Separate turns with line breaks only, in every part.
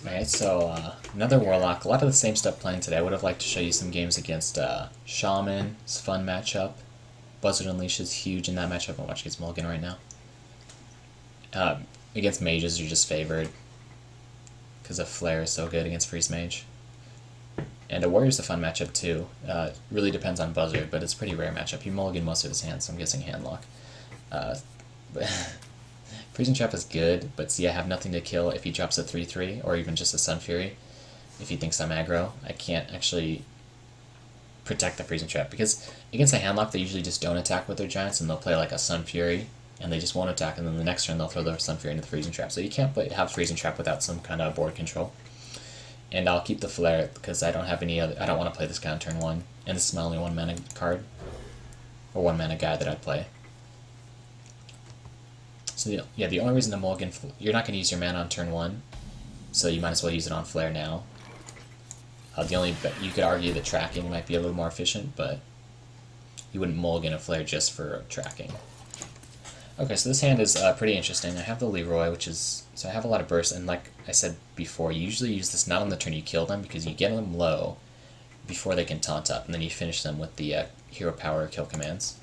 Alright, so another Warlock. A lot of the same stuff playing today. I would have liked to show you some games against Shaman. It's a fun matchup. Buzzard Unleash is huge in that matchup. I'm watching his mulligan right now. Against mages, you're just favored because a Flare is so good against Freeze Mage. And a Warrior's a fun matchup too. Really depends on Buzzard, but it's a pretty rare matchup. He mulligan most of his hands, so I'm guessing Handlock. Freezing Trap is good, but see, I have nothing to kill if he drops a 3-3, or even just a Sun Fury. If he thinks I'm aggro, I can't actually protect the Freezing Trap, because against a Handlock, they usually just don't attack with their Giants, and they'll play like a Sun Fury, and they just won't attack, and then the next turn they'll throw their Sun Fury into the Freezing Trap. So you can't have Freezing Trap without some kind of board control. And I'll keep the Flare, because I don't have any other, I don't want to play this guy on turn 1, and this is my only 1 mana card, or 1 mana guy that I'd play. So yeah, the only reason to mulligan, you're not going to use your mana on turn 1, so you might as well use it on Flare now. You could argue that tracking might be a little more efficient, but you wouldn't mulligan a Flare just for tracking. Okay, so this hand is pretty interesting. I have the Leroy, so I have a lot of bursts, and like I said before, you usually use this not on the turn you kill them, because you get them low before they can taunt up, and then you finish them with the hero power kill commands.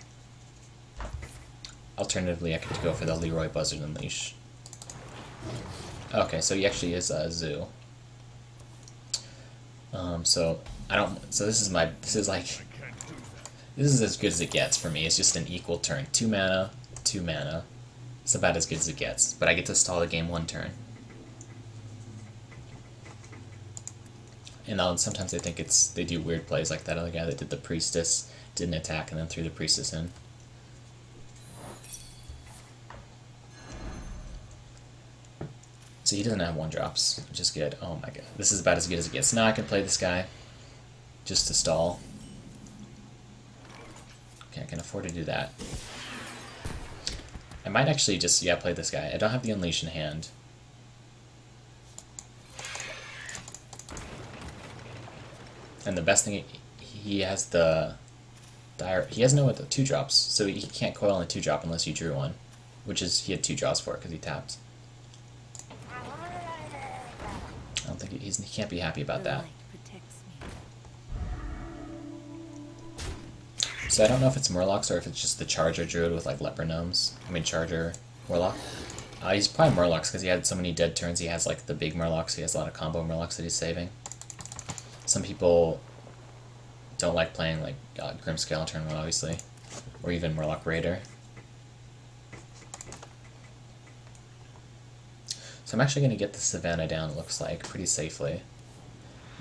Alternatively, I could go for the Leroy Buzzard Unleash. Okay, so he actually is a Zoo. So this is as good as it gets for me. It's just an equal turn. 2 mana, 2 mana. It's about as good as it gets, but I get to stall the game 1 turn. And sometimes I think they do weird plays like that other guy that did the Priestess, didn't attack, and then threw the Priestess in. So he doesn't have 1-drops, which is good. Oh my god, this is about as good as it gets. Now I can play this guy just to stall. Okay, I can afford to do that. I might actually just, play this guy. I don't have the Unleash in hand. And the best thing, he has the he has no 2-drops, so he can't coil on a 2-drop unless you drew one, he had 2 draws for it because he tapped. I don't think he can't be happy about that. So I don't know if it's Murlocs or if it's just the Charger Druid with like Leper Gnomes. Charger Warlock. He's probably Murlocs because he had so many dead turns. He has like the big Murlocs. He has a lot of combo Murlocs that he's saving. Some people don't like playing like Grimscale on turn 1, obviously, or even Murloc Raider. So I'm actually going to get the Savannah down, it looks like, pretty safely.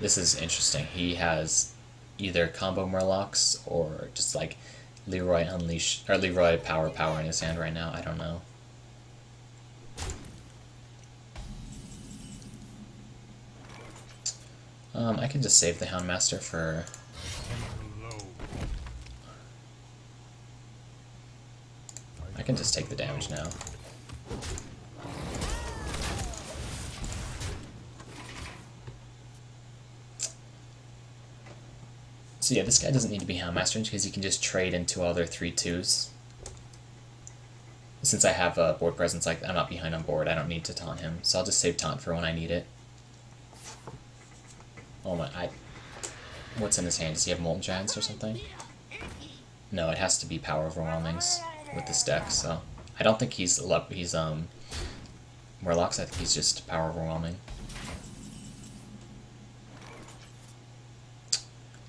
This is interesting. He has either combo Murlocs or just like Leroy Unleash, or Leroy Power in his hand right now. I don't know. I can just save the Houndmaster for... I can just take the damage now. So yeah, this guy doesn't need to be Houndmaster because he can just trade into all their 3/2s. Since I have a board presence, like I'm not behind on board, I don't need to taunt him, so I'll just save taunt for when I need it. Oh my, what's in his hand? Does he have Molten Giants or something? No, it has to be Power Overwhelmings with this deck, so I don't think he's Murlocs, I think he's just Power Overwhelming.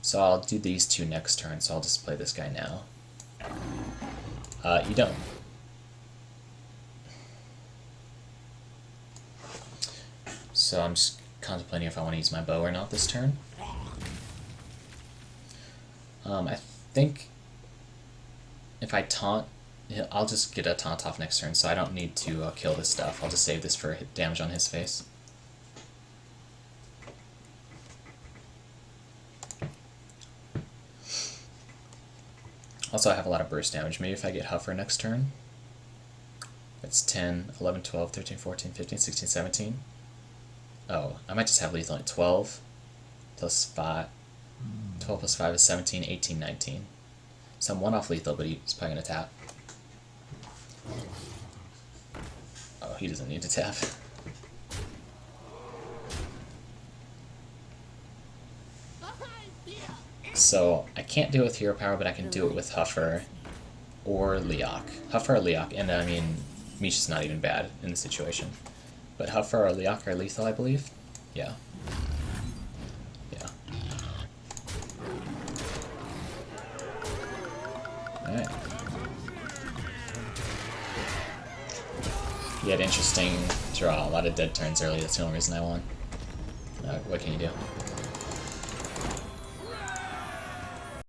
So I'll do these 2 next turn, so I'll just play this guy now. You don't. So I'm just contemplating if I want to use my bow or not this turn. I think if I taunt, I'll just get a taunt off next turn, so I don't need to kill this stuff. I'll just save this for damage on his face. Also, I have a lot of burst damage. Maybe if I get Huffer next turn. It's 10, 11, 12, 13, 14, 15, 16, 17. Oh, I might just have lethal at 12 plus 5. 12 plus 5 is 17, 18, 19. So I'm 1 off lethal, but he's probably going to tap. Oh, he doesn't need to tap. So I can't do it with Hero Power, but I can do it with Huffer or Leok. Huffer or Leok, and I mean, Misha's not even bad in the situation. But Huffer or Leok are lethal, I believe? Yeah. Yeah. Alright. He had interesting draw, a lot of dead turns early, that's the only reason I won. What can you do?